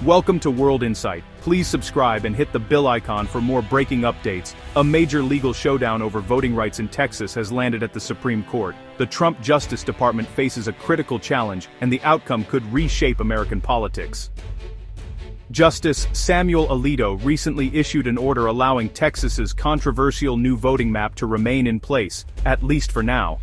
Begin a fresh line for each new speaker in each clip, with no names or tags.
Welcome to World Insight. Please subscribe and hit the bell icon for more breaking updates. A major legal showdown over voting rights in Texas has landed at the Supreme Court. The Trump Justice Department faces a critical challenge, and the outcome could reshape American politics. Justice Samuel Alito recently issued an order allowing Texas's controversial new voting map to remain in place, at least for now.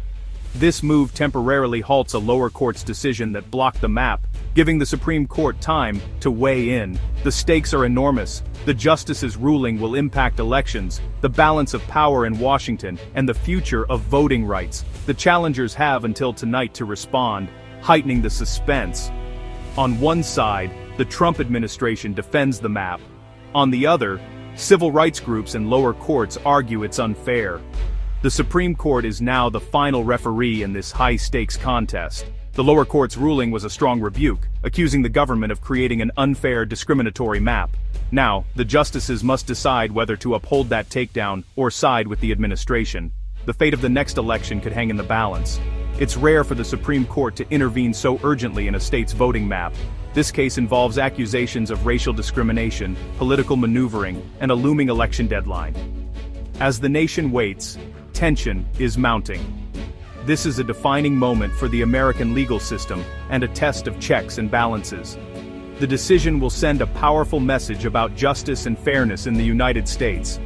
This move temporarily halts a lower court's decision that blocked the map, giving the Supreme Court time to weigh in. The stakes are enormous. The justice's ruling will impact elections, the balance of power in Washington, and the future of voting rights. The challengers have until tonight to respond, heightening the suspense. On one side, the Trump administration defends the map. On the other, civil rights groups and lower courts argue it's unfair. The Supreme Court is now the final referee in this high-stakes contest. The lower court's ruling was a strong rebuke, accusing the government of creating an unfair, discriminatory map. Now, the justices must decide whether to uphold that takedown or side with the administration. The fate of the next election could hang in the balance. It's rare for the Supreme Court to intervene so urgently in a state's voting map. This case involves accusations of racial discrimination, political maneuvering, and a looming election deadline. As the nation waits, tension is mounting. This is a defining moment for the American legal system and a test of checks and balances. The decision will send a powerful message about justice and fairness in the United States.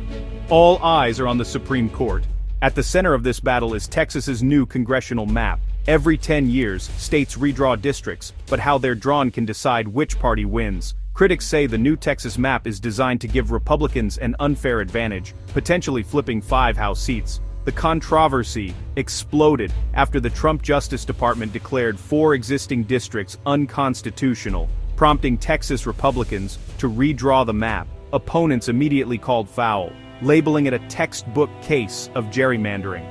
All eyes are on the Supreme Court. At the center of this battle is Texas's new congressional map. Every 10 years, states redraw districts, but how they're drawn can decide which party wins. Critics say the new Texas map is designed to give Republicans an unfair advantage, potentially flipping 5 House seats. The controversy exploded after the Trump Justice Department declared 4 existing districts unconstitutional, prompting Texas Republicans to redraw the map. Opponents immediately called foul, labeling it a textbook case of gerrymandering.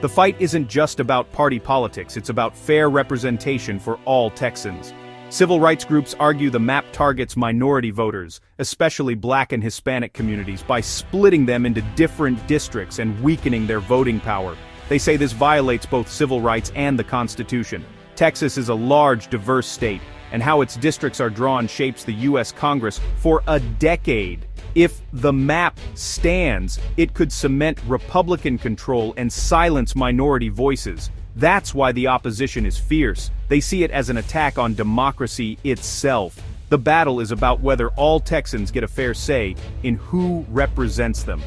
The fight isn't just about party politics, it's about fair representation for all Texans. Civil rights groups argue the map targets minority voters, especially Black and Hispanic communities, by splitting them into different districts and weakening their voting power. They say this violates both civil rights and the Constitution. Texas is a large, diverse state, and how its districts are drawn shapes the U.S. Congress for a decade. If the map stands, it could cement Republican control and silence minority voices. That's why the opposition is fierce. They see it as an attack on democracy itself. The battle is about whether all Texans get a fair say in who represents them.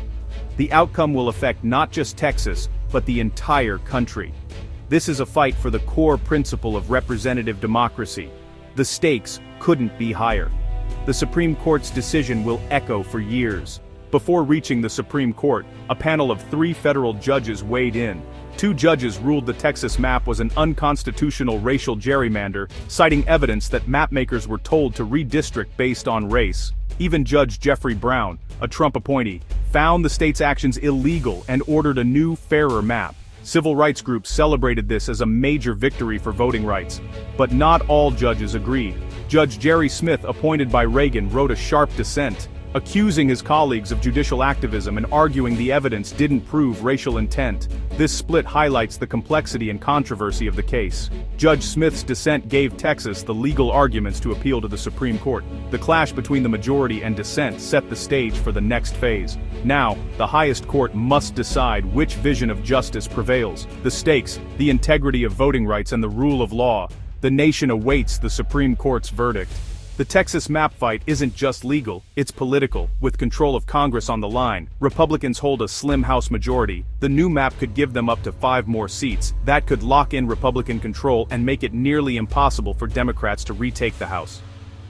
The outcome will affect not just Texas, but the entire country. This is a fight for the core principle of representative democracy. The stakes couldn't be higher. The Supreme Court's decision will echo for years. Before reaching the Supreme Court, a panel of 3 federal judges weighed in. 2 judges ruled the Texas map was an unconstitutional racial gerrymander, citing evidence that mapmakers were told to redistrict based on race. Even Judge Jeffrey Brown, a Trump appointee, found the state's actions illegal and ordered a new, fairer map. Civil rights groups celebrated this as a major victory for voting rights. But not all judges agreed. Judge Jerry Smith, appointed by Reagan, wrote a sharp dissent, accusing his colleagues of judicial activism and arguing the evidence didn't prove racial intent. This split highlights the complexity and controversy of the case. Judge Smith's dissent gave Texas the legal arguments to appeal to the Supreme Court. The clash between the majority and dissent set the stage for the next phase. Now, the highest court must decide which vision of justice prevails. The stakes, the integrity of voting rights and the rule of law. The nation awaits the Supreme Court's verdict. The Texas map fight isn't just legal, it's political. With control of Congress on the line, Republicans hold a slim House majority. The new map could give them up to 5 more seats. That could lock in Republican control and make it nearly impossible for Democrats to retake the House.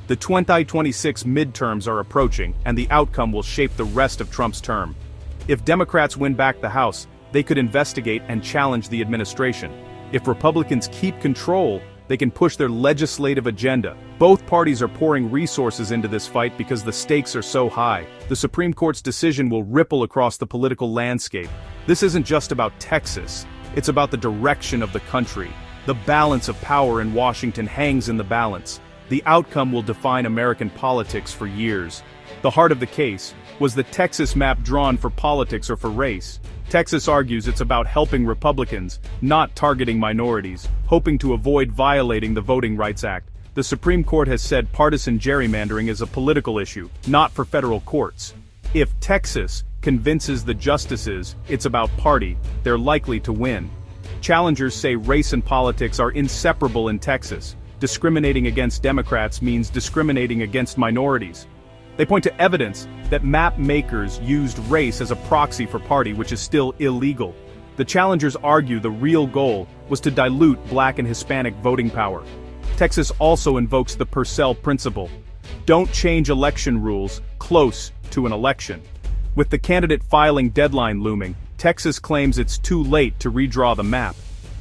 The 2026 midterms are approaching, and the outcome will shape the rest of Trump's term. If Democrats win back the House, they could investigate and challenge the administration. If Republicans keep control, they can push their legislative agenda. Both parties are pouring resources into this fight because the stakes are so high. The Supreme Court's decision will ripple across the political landscape. This isn't just about Texas, it's about the direction of the country. The balance of power in Washington hangs in the balance. The outcome will define American politics for years. The heart of the case, was the Texas map drawn for politics or for race? Texas argues it's about helping Republicans, not targeting minorities, hoping to avoid violating the Voting Rights Act. The Supreme Court has said partisan gerrymandering is a political issue, not for federal courts. If Texas convinces the justices it's about party, they're likely to win. Challengers say race and politics are inseparable in Texas. Discriminating against Democrats means discriminating against minorities. They point to evidence that map makers used race as a proxy for party, which is still illegal. The challengers argue the real goal was to dilute Black and Hispanic voting power. Texas also invokes the Purcell principle. Don't change election rules close to an election. With the candidate filing deadline looming, Texas claims it's too late to redraw the map.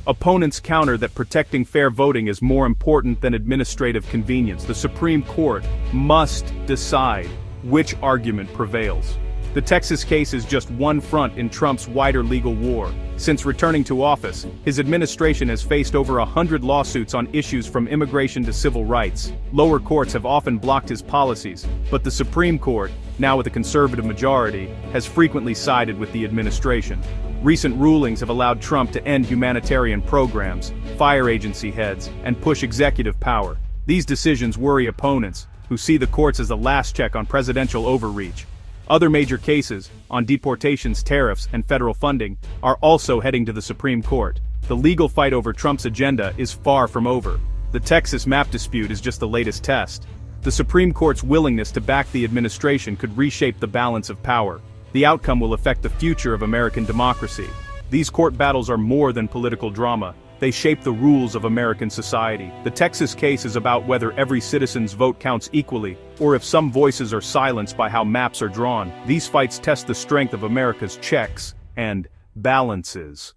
Opponents counter that protecting fair voting is more important than administrative convenience. The Supreme Court must decide which argument prevails. The Texas case is just one front in Trump's wider legal war. Since returning to office, his administration has faced over 100 lawsuits on issues from immigration to civil rights. Lower courts have often blocked his policies, but the Supreme Court, now with a conservative majority, has frequently sided with the administration. Recent rulings have allowed Trump to end humanitarian programs, fire agency heads, and push executive power. These decisions worry opponents, who see the courts as the last check on presidential overreach. Other major cases, on deportations, tariffs, and federal funding, are also heading to the Supreme Court. The legal fight over Trump's agenda is far from over. The Texas map dispute is just the latest test. The Supreme Court's willingness to back the administration could reshape the balance of power. The outcome will affect the future of American democracy. These court battles are more than political drama. They shape the rules of American society. The Texas case is about whether every citizen's vote counts equally, or if some voices are silenced by how maps are drawn. These fights test the strength of America's checks and balances.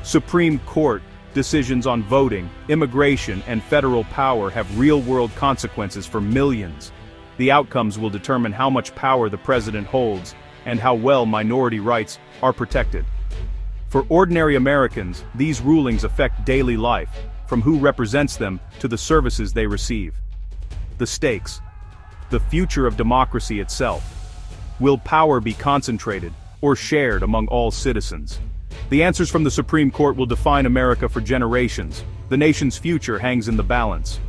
Supreme Court decisions on voting, immigration, and federal power have real-world consequences for millions. The outcomes will determine how much power the president holds and how well minority rights are protected. For ordinary Americans, these rulings affect daily life, from who represents them to the services they receive. The stakes. The future of democracy itself. Will power be concentrated or shared among all citizens? The answers from the Supreme Court will define America for generations. The nation's future hangs in the balance.